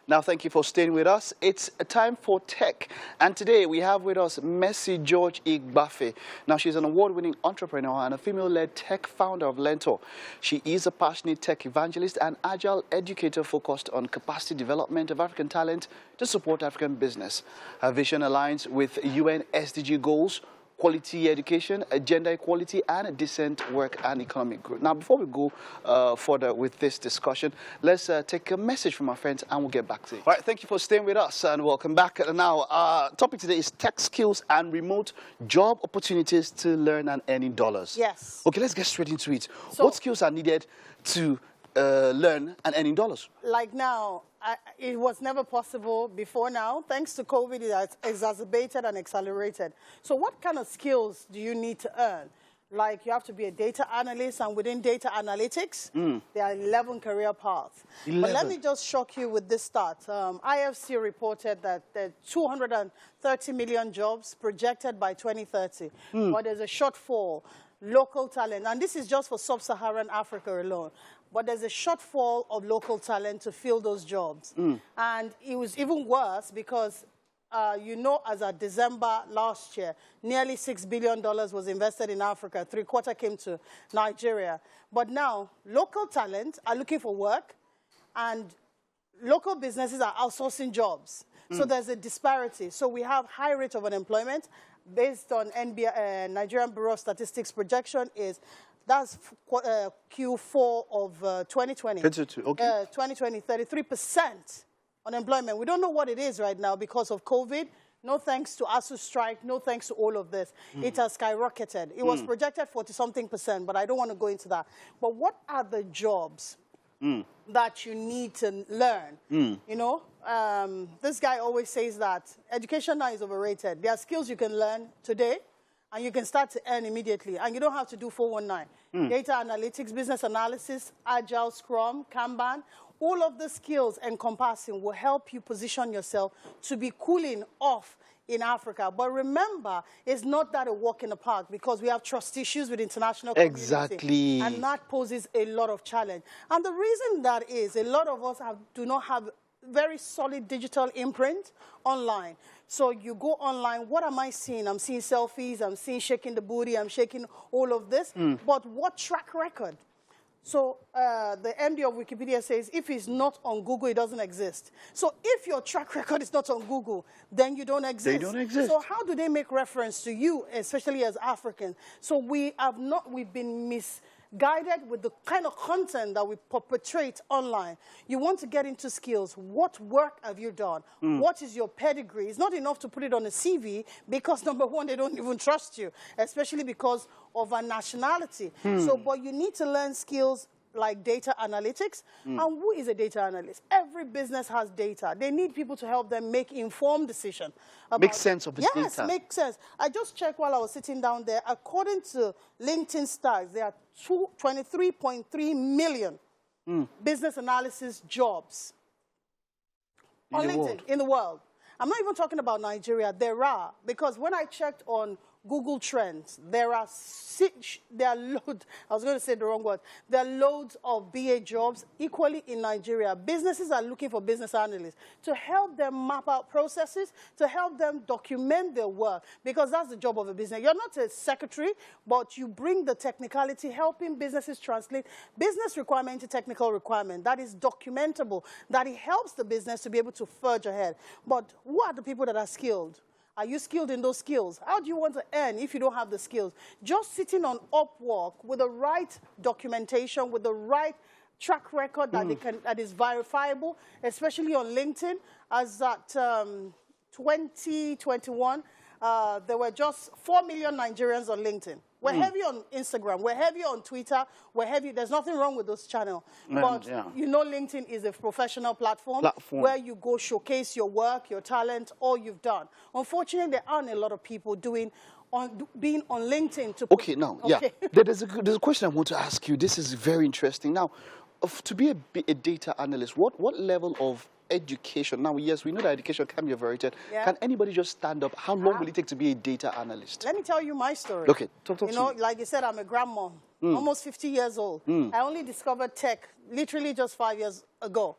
Now, thank you for staying with us. It's a time for tech. And today we have with us Mercey George-Igbafe. Now, she's an award-winning entrepreneur and a female-led tech founder of Learntor. She is a passionate tech evangelist and agile educator focused on capacity development of African talent to support African business. Her vision aligns with UN SDG goals, quality education, gender equality, and decent work and economic growth. Now, before we go further with this discussion, let's take a message from our friends and we'll get back to it. All right, thank you for staying with us and welcome back. Now, our topic today is tech skills and remote job opportunities to learn and earn in dollars. Yes. Okay, let's get straight into it. So, what skills are needed to learn and earn in dollars? Like now, it was never possible before now. Thanks to COVID, it has exacerbated and accelerated. So what kind of skills do you need to earn? Like you have to be a data analyst, and within data analytics, there are 11 career paths. 11. But let me just shock you with this stat. IFC reported that there are 230 million jobs projected by 2030, but there's a shortfall. Local talent, and this is just for sub-Saharan Africa alone, but there's a shortfall of local talent to fill those jobs. And it was even worse because, you know, as of December last year, nearly $6 billion was invested in Africa. 3/4 came to Nigeria. But now, local talent are looking for work, and local businesses are outsourcing jobs. So there's a disparity. So we have high rate of unemployment. Based on Nigerian Bureau of Statistics projection that's Q4 of 2020. 2020, 33% unemployment. We don't know what it is right now because of COVID. No thanks to ASU strike, no thanks to all of this. It has skyrocketed. It was projected 40-something%, but I don't want to go into that. But what are the jobs that you need to learn? You know, this guy always says that education now is overrated. There are skills you can learn today, and you can start to earn immediately, and you don't have to do 419. Data analytics, business analysis, agile, scrum, Kanban, all of the skills encompassing will help you position yourself to be cooling off in Africa. But remember, it's not that a walk in the park because we have trust issues with international community. Exactly. And that poses a lot of challenge. And the reason that is, a lot of us do not have very solid digital imprint online. So you go online, what am I seeing? I'm seeing selfies, I'm seeing shaking the booty, I'm shaking all of this. But what track record? So the MD of Wikipedia says, if it's not on Google, it doesn't exist. So if your track record is not on Google, then you don't exist. They don't exist. So how do they make reference to you, especially as Africans? So we've been misguided with the kind of content that we perpetrate online. You want to get into skills. What work have you done? What is your pedigree? It's not enough to put it on a CV because, number one, they don't even trust you, especially because of our nationality. So, but you need to learn skills like data analytics. And who is a data analyst? Every business has data. They need people to help them make informed decisions. Make sense of the data. Yes, make sense. I just checked while I was sitting down there. According to LinkedIn stats, there are 23.3 million business analysis jobs on LinkedIn in the world. I'm not even talking about Nigeria. There are, because when I checked on Google Trends, there are loads, I was going to say the wrong word, there are loads of BA jobs equally in Nigeria. Businesses are looking for business analysts to help them map out processes, to help them document their work, because that's the job of a business. You're not a secretary, but you bring the technicality, helping businesses translate business requirement to technical requirement. That is documentable, that it helps the business to be able to forge ahead. But who are the people that are skilled? Are you skilled in those skills? How do you want to earn if you don't have the skills? Just sitting on Upwork with the right documentation, with the right track record that is verifiable, especially on LinkedIn, as at 2021, there were just 4 million Nigerians on LinkedIn. We're heavy on Instagram. We're heavy on Twitter. We're heavy. There's nothing wrong with those channels. But you know LinkedIn is a professional platform where you go showcase your work, your talent, all you've done. Unfortunately, there aren't a lot of people being on LinkedIn. Okay, now, there's a question I want to ask you. This is very interesting. Now, to be a data analyst, what level of education? Now, yes, we know that education can be overrated. Can anybody just stand up? How long will it take to be a data analyst? Let me tell you my story. Okay, talk to me. Like you said, I'm a grandma, almost 50 years old. I only discovered tech literally just 5 years ago.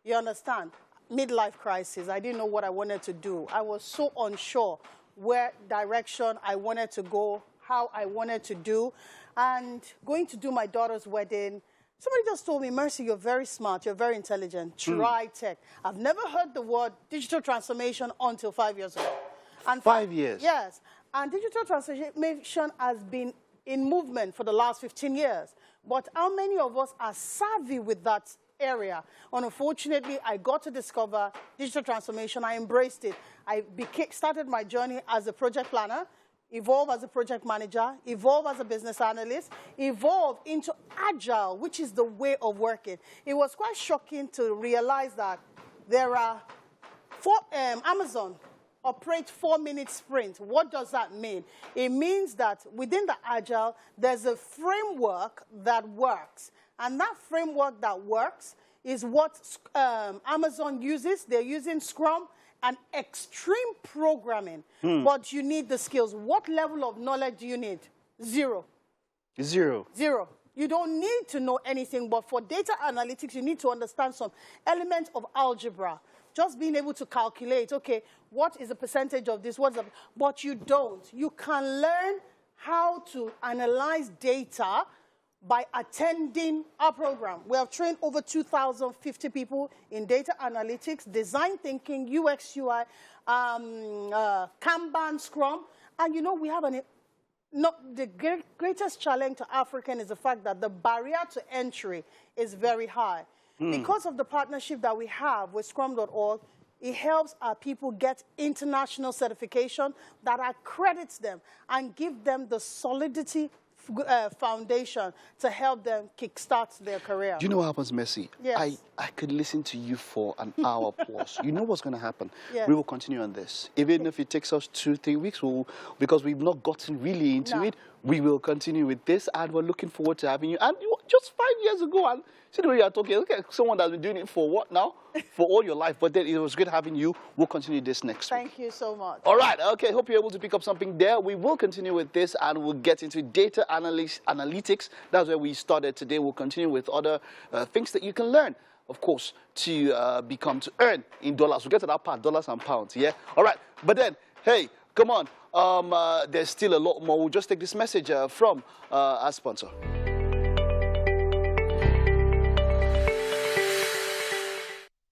You understand? midlife crisis. I didn't know what I wanted to do. I was so unsure where direction I wanted to go, how I wanted to do. And going to do my daughter's wedding, somebody just told me, Mercey, you're very smart, you're very intelligent, try tech. I've never heard the word digital transformation until 5 years ago. And 5 years? Yes. And digital transformation has been in movement for the last 15 years. But how many of us are savvy with that area? And unfortunately, I got to discover digital transformation. I embraced it. I started my journey as a project planner, evolve as a project manager, evolve as a business analyst, evolve into agile, which is the way of working. It was quite shocking to realize that there are Amazon operate 4-minute sprint. What does that mean? It means that within the agile, there's a framework that works. And that framework that works is what Amazon uses. They're using Scrum and extreme programming. But you need the skills. What level of knowledge do you need? Zero. Zero. Zero. You don't need to know anything, but for data analytics, you need to understand some elements of algebra. Just being able to calculate, okay, what is the percentage of this? What's the, but you don't. You can learn how to analyze data by attending our program. We have trained over 2,050 people in data analytics, design thinking, UX, UI, Kanban, Scrum. And you know, we have the greatest challenge to African is the fact that the barrier to entry is very high. Because of the partnership that we have with Scrum.org, it helps our people get international certification that accredits them and give them the solidity foundation to help them kickstart their career. Do you know what happens, Mercey? Yes. I could listen to you for an hour plus. You know what's going to happen? Yes. We will continue on this. Even if it takes us 2-3 weeks, because we've not gotten really into it, we will continue with this, and we're looking forward to having you. And just 5 years ago, and see the way you are talking, look at someone that's been doing it for what now? For all your life. But then it was good having you. We'll continue this next week. Thank you so much. All right. Okay. Hope you're able to pick up something there. We will continue with this, and we'll get into data analytics. That's where we started today. We'll continue with other things that you can learn, of course, to earn in dollars. We'll get to that part, dollars and pounds. Yeah. All right. But then, hey, come on. There's still a lot more. We'll just take this message from our sponsor.